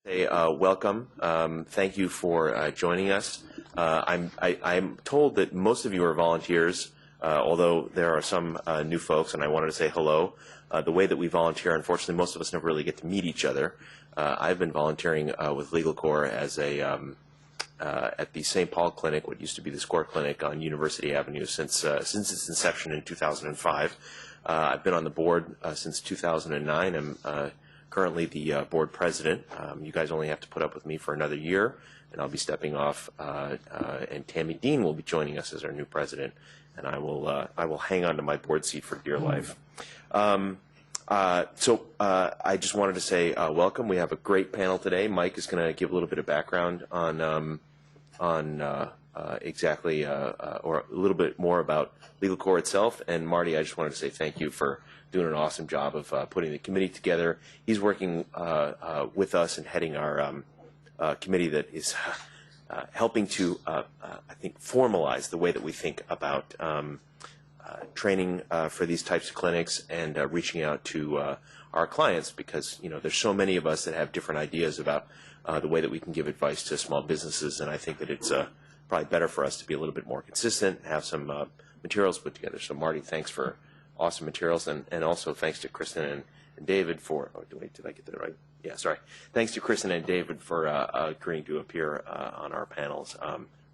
Hey, welcome. Thank you for joining us. I'm told that most of you are volunteers, although there are some new folks, and I wanted to say hello. The way that we volunteer, unfortunately, most of us never really get to meet each other. I've been volunteering with LegalCORPS as at the St. Paul Clinic, what used to be the SCORE Clinic on University Avenue, since its inception in 2005. I've been on the board since 2009. I'm currently the board president. You guys only have to put up with me for another year, and I'll be stepping off. And Tammy Dean will be joining us as our new president, and I will hang on to my board seat for dear life. I just wanted to say welcome. We have a great panel today. Mike is going to give a little bit of background on exactly or a little bit more about LegalCORPS itself. And Marty, I just wanted to say thank you for doing an awesome job of putting the committee together. He's working with us and heading our committee that is helping to, I think, formalize the way that we think about training for these types of clinics and reaching out to our clients, because there's so many of us that have different ideas about the way that we can give advice to small businesses, and I think that it's probably better for us to be a little bit more consistent, have some materials put together. So Marty, thanks for awesome materials, and also thanks to Kristen and David for, did I get that right? Yeah, sorry. Thanks to Kristen and David for agreeing to appear on our panels.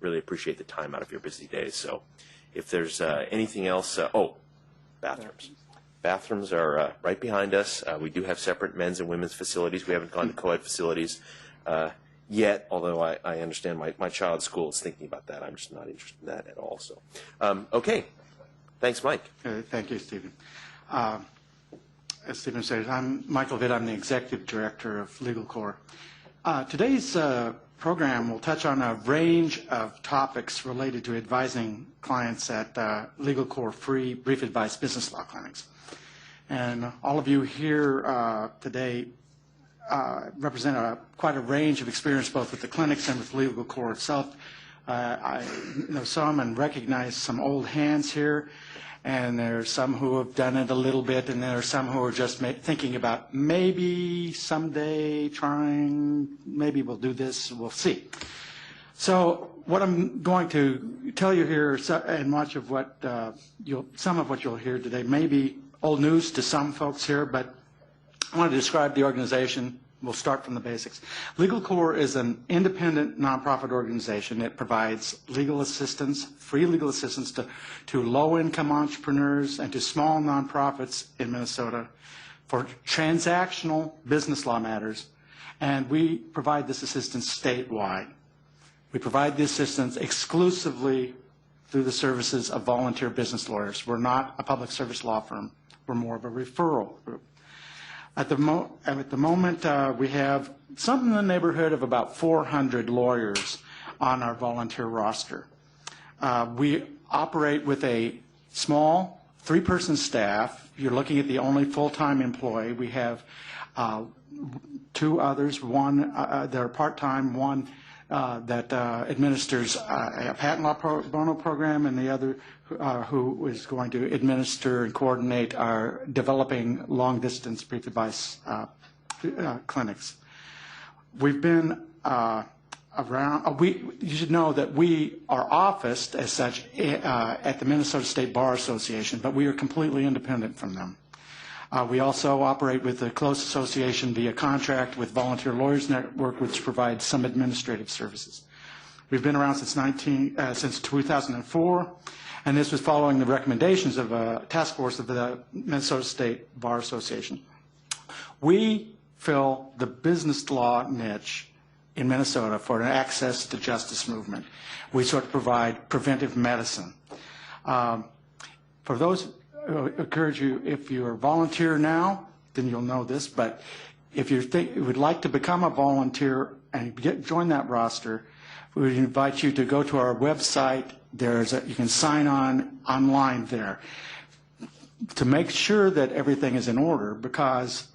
Really appreciate the time out of your busy days. So if there's anything else, bathrooms. Bathrooms are right behind us. We do have separate men's and women's facilities. We haven't gone to co-ed facilities yet, although I understand my child's school is thinking about that. I'm just not interested in that at all. So, okay. Thanks, Mike. Thank you, Stephen. As Stephen said, I'm Michael Vitt. I'm the Executive Director of LegalCORPS. Today's program will touch on a range of topics related to advising clients at LegalCORPS free brief advice business law clinics. And all of you here today represent quite a range of experience both with the clinics and with LegalCORPS itself. I know some and recognize some old hands here, and there's some who have done it a little bit, and there are some who are just thinking about maybe someday trying, maybe we'll do this, we'll see. So what I'm going to tell you here, and much of what some of what you'll hear today may be old news to some folks here, but I want to describe the organization. We'll start from the basics. LegalCORPS is an independent nonprofit organization that provides legal assistance, free legal assistance to low-income entrepreneurs and to small nonprofits in Minnesota for transactional business law matters, and we provide this assistance statewide. We provide the assistance exclusively through the services of volunteer business lawyers. We're not a public service law firm. We're more of a referral group. At the moment, we have something in the neighborhood of about 400 lawyers on our volunteer roster. We operate with a small 3-person staff. You're looking at the only full-time employee. We have 2 others, one that are part-time, one that administers a patent law pro bono program, and the other who is going to administer and coordinate our developing long-distance brief advice clinics. We've been around. You should know that we are officed as such at the Minnesota State Bar Association, but we are completely independent from them. We also operate with a close association via contract with Volunteer Lawyers Network, which provides some administrative services. We've been around since 2004, and this was following the recommendations of a task force of the Minnesota State Bar Association. We fill the business law niche in Minnesota for an access to justice movement. We sort of provide preventive medicine. For those, encourage you, if you're a volunteer now, then you'll know this, but if you would like to become a volunteer and join that roster, we would invite you to go to our website. You can sign on online there to make sure that everything is in order, because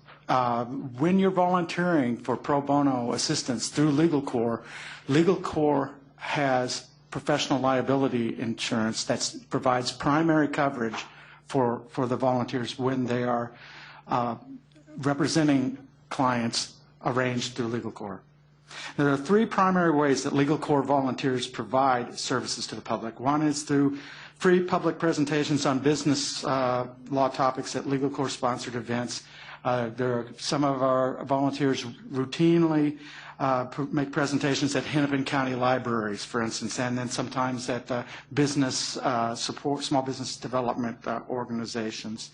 when you're volunteering for pro bono assistance through LegalCORPS, LegalCORPS has professional liability insurance that provides primary coverage for the volunteers when they are representing clients arranged through LegalCORPS. There are three primary ways that LegalCORPS volunteers provide services to the public. One is through free public presentations on business law topics at LegalCORPS-sponsored events. Some of our volunteers routinely make presentations at Hennepin County libraries, for instance, and then sometimes at business support, small business development organizations.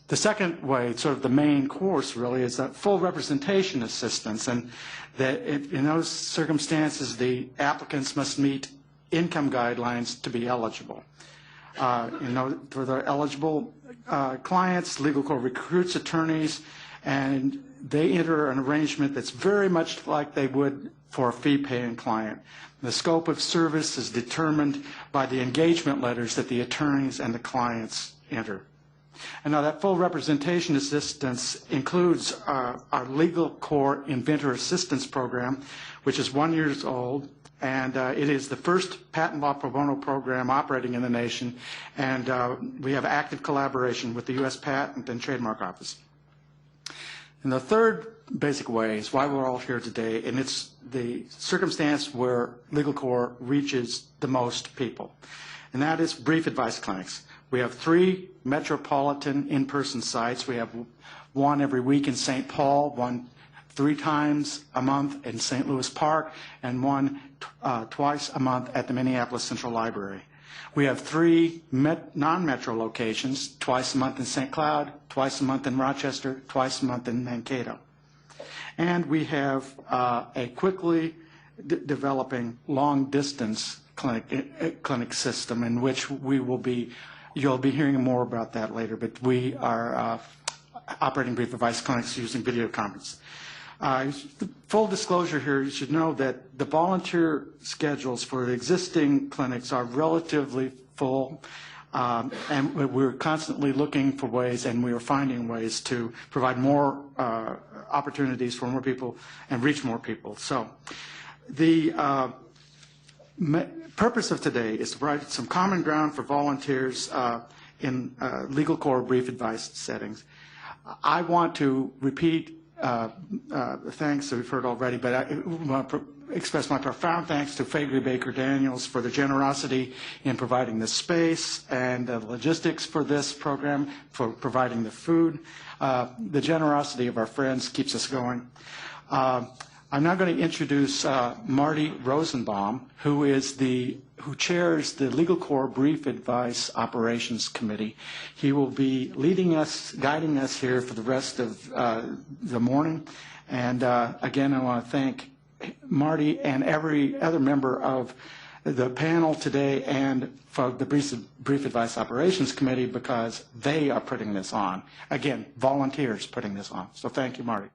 The second way, sort of the main course really, is that full representation assistance, and that in those circumstances the applicants must meet income guidelines to be eligible. For the eligible clients, LegalCORPS recruits attorneys, and they enter an arrangement that's very much like they would for a fee-paying client. The scope of service is determined by the engagement letters that the attorneys and the clients enter. And now that full representation assistance includes our LegalCORPS Inventor Assistance Program, which is 1 year old, and it is the first patent law pro bono program operating in the nation, and we have active collaboration with the U.S. Patent and Trademark Office. And the third basic way is why we're all here today, and it's the circumstance where LegalCORPS reaches the most people, and that is brief advice clinics. We have 3 metropolitan in-person sites. We have one every week in St. Paul, one 3 times a month in St. Louis Park, and one twice a month at the Minneapolis Central Library. We have 3 non-metro locations, twice a month in St. Cloud, twice a month in Rochester, twice a month in Mankato. And we have a quickly developing long-distance clinic system in which you'll be hearing more about that later, but we are operating brief advice clinics using video conference. Full disclosure here, you should know that the volunteer schedules for the existing clinics are relatively full, and we're constantly looking for ways, and we are finding ways to provide more opportunities for more people and reach more people. So the purpose of today is to provide some common ground for volunteers in LegalCORPS brief advice settings. I want to repeat thanks that we've heard already, but I want to express my profound thanks to Faegre Baker Daniels for their generosity in providing the space and the logistics for this program, for providing the food. The generosity of our friends keeps us going. I'm now going to introduce Marty Rosenbaum, who chairs the LegalCORPS Brief Advice Operations Committee. He will be leading us, guiding us here for the rest of the morning. And again, I want to thank Marty and every other member of the panel today and for the Brief Advice Operations Committee, because they are putting this on. Again, volunteers putting this on. So thank you, Marty.